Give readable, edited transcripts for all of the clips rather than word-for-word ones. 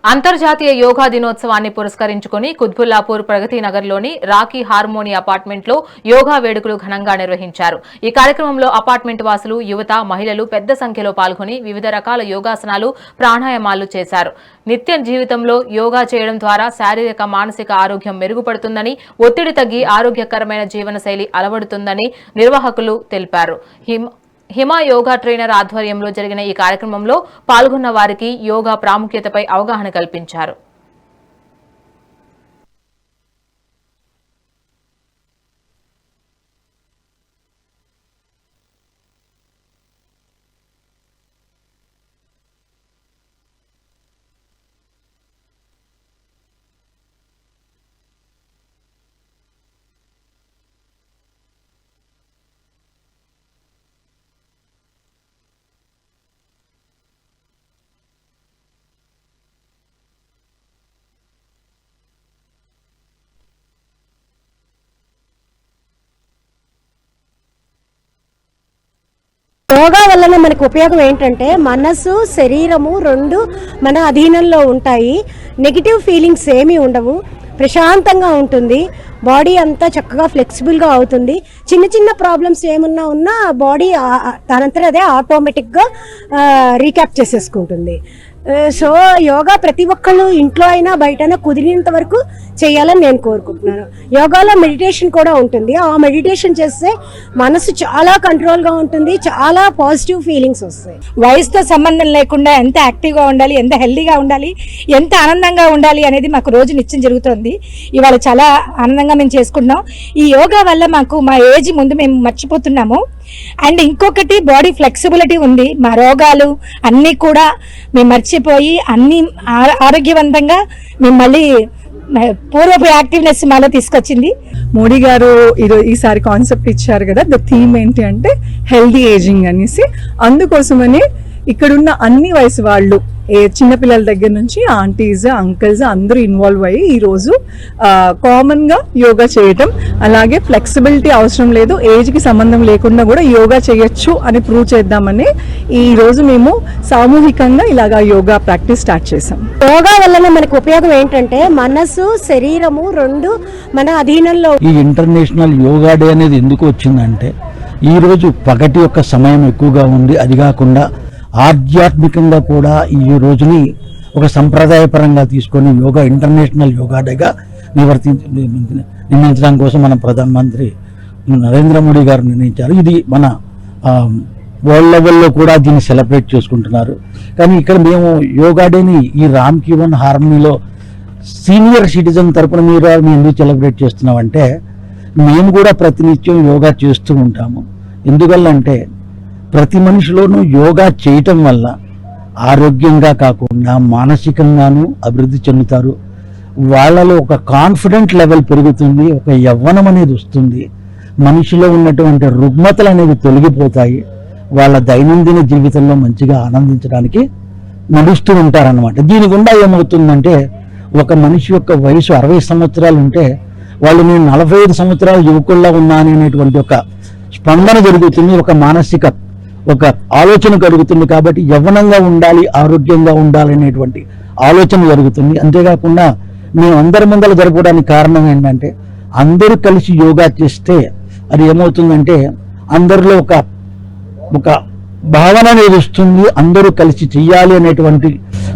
అంతర్జాతీయ యోగా దినోత్సవాన్ని పురస్కరించుకుని కుత్బుల్లాపూర్ ప్రగతి నగర్లోని రాకీ హార్మోని అపార్ట్మెంట్లో యోగా వేడుకలు ఘనంగా నిర్వహించారు. ఈ కార్యక్రమంలో అపార్ట్మెంట్ వాసులు, యువత, మహిళలు పెద్ద సంఖ్యలో పాల్గొని వివిధ రకాల యోగాసనాలు, ప్రాణాయామాలు చేశారు. నిత్య జీవితంలో యోగా చేయడం ద్వారా శారీరక, మానసిక ఆరోగ్యం మెరుగుపడుతుందని, ఒత్తిడి తగ్గి ఆరోగ్యకరమైన జీవనశైలి అలవడుతుందని నిర్వాహకులు తెలిపారు. హిమ యోగా ట్రైనర్ ఆధ్వర్యంలో జరిగిన ఈ కార్యక్రమంలో పాల్గొన్న వారికి యోగా ప్రాముఖ్యతపై అవగాహన కల్పించారు. యోగా వలన మనకు ఉపయోగం ఏంటంటే మనసు, శరీరము రెండు మన అధీనంలో ఉంటాయి. నెగిటివ్ ఫీలింగ్స్ ఏమీ ఉండవు, ప్రశాంతంగా ఉంటుంది. బాడీ అంతా చక్కగా ఫ్లెక్సిబుల్గా అవుతుంది. చిన్న చిన్న ప్రాబ్లమ్స్ ఏమన్నా ఉన్నా బాడీ దానంతా అదే ఆటోమేటిక్గా రీక్యాప్ చేసేసుకుంటుంది. సో యోగా ప్రతి ఒక్కళ్ళు ఇంట్లో అయినా బయటైనా కుదిరినంత వరకు చేయాలని నేను కోరుకుంటున్నాను. యోగాలో మెడిటేషన్ కూడా ఉంటుంది. ఆ మెడిటేషన్ చేస్తే మనసు చాలా కంట్రోల్గా ఉంటుంది, చాలా పాజిటివ్ ఫీలింగ్స్ వస్తాయి. వయసుతో సంబంధం లేకుండా ఎంత యాక్టివ్గా ఉండాలి, ఎంత హెల్దీగా ఉండాలి, ఎంత ఆనందంగా ఉండాలి అనేది మాకు రోజు నిత్యం జరుగుతుంది. ఇవాళ చాలా ఆనందంగా మేము చేసుకుంటున్నాం. ఈ యోగా వల్ల మాకు మా ఏజ్ ముందు మేము మర్చిపోతున్నాము. అండ్ ఇంకొకటి బాడీ ఫ్లెక్సిబిలిటీ ఉంది. మా రోగాలు అన్నీ కూడా మేము మర్చిపోయి అన్ని ఆరోగ్యవంతంగా మేము మళ్ళీ పూర్వపు యాక్టివ్నెస్ మాలో తీసుకొచ్చింది. మోడీ గారు ఈసారి కాన్సెప్ట్ ఇచ్చారు కదా, ద థీమ్ ఏంటి అంటే హెల్దీ ఏజింగ్ అనేసి. అందుకోసమని ఇక్కడున్న అన్ని వయసు వాళ్ళు, చిన్నపిల్లల దగ్గర నుంచి ఆంటీస్, అంకిల్స్ అందరూ ఇన్వాల్వ్ అయ్యి ఈరోజు కామన్గా యోగా చేయటం, అలాగే ఫ్లెక్సిబిలిటీ అవసరం లేదు, ఏజ్కి సంబంధం లేకుండా కూడా యోగా చేయొచ్చు అని ప్రూవ్ చేద్దామని ఈరోజు మేము సామూహికంగా ఇలాగా యోగా ప్రాక్టీస్ స్టార్ట్ చేసాం. యోగా వలన మనకు ఉపయోగం ఏంటంటే మనసు, శరీరము రెండు మన అధీనంలో. ఈ ఇంటర్నేషనల్ యోగా డే అనేది ఎందుకు వచ్చిందంటే ఈరోజు పగటి యొక్క సమయం ఎక్కువగా ఉంది. అది కాకుండా ఆధ్యాత్మికంగా కూడా ఈ రోజుని ఒక సంప్రదాయపరంగా తీసుకొని యోగా ఇంటర్నేషనల్ యోగా డేగా నిర్ణయించడం కోసం మన ప్రధానమంత్రి నరేంద్ర మోడీ గారు నిర్ణయించారు. ఇది మన వరల్డ్ లెవెల్లో కూడా దీన్ని సెలబ్రేట్ చేసుకుంటున్నారు. కానీ ఇక్కడ మేము యోగా డేని ఈ రామ్కీ హార్మనీలో సీనియర్ సిటిజన్ తరపున మేము ఎందుకు సెలబ్రేట్ చేస్తున్నామంటే మేము కూడా ప్రతినిత్యం యోగా చేస్తూ ఉంటాము. ఎందువల్లంటే ప్రతి మనిషిలోనూ యోగా చేయటం వల్ల ఆరోగ్యంగా కాకుండా మానసికంగానూ అభివృద్ధి చెందుతారు. వాళ్ళలో ఒక కాన్ఫిడెంట్ లెవెల్ పెరుగుతుంది, ఒక యవ్వనం అనేది వస్తుంది, మనిషిలో ఉన్నటువంటి రుగ్మతలు అనేవి తొలగిపోతాయి. వాళ్ళ దైనందిన జీవితంలో మంచిగా ఆనందించడానికి నడుస్తూ ఉంటారన్నమాట. దీని గుండా ఏమవుతుందంటే ఒక మనిషి యొక్క వయసు 60 సంవత్సరాలు ఉంటే వాళ్ళు నేను 45 సంవత్సరాల యువకుల్లా ఉన్నాను అనేటువంటి ఒక స్పందన జరుగుతుంది, ఒక మానసిక ఒక ఆలోచన కలుగుతుంది. కాబట్టి యవ్వనంగా ఉండాలి, ఆరోగ్యంగా ఉండాలి అనేటువంటి ఆలోచన జరుగుతుంది. అంతేకాకుండా మేము అందరి ముందర జరపడానికి కారణం ఏంటంటే అందరూ కలిసి యోగా చేస్తే అది ఏమవుతుందంటే అందరిలో ఒక భావన అనేది వస్తుంది. అందరూ కలిసి చెయ్యాలి అనేటువంటి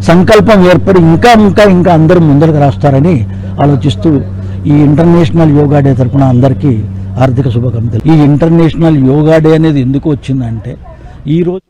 సంకల్పం ఏర్పడి ఇంకా ఇంకా ఇంకా అందరూ ముందరకు రాస్తారని ఆలోచిస్తూ ఈ ఇంటర్నేషనల్ యోగా డే తరఫున అందరికీ ఆర్థిక శుభాకాంక్షలు. ఈ ఇంటర్నేషనల్ యోగా డే అనేది ఎందుకు వచ్చిందంటే ఈరోజు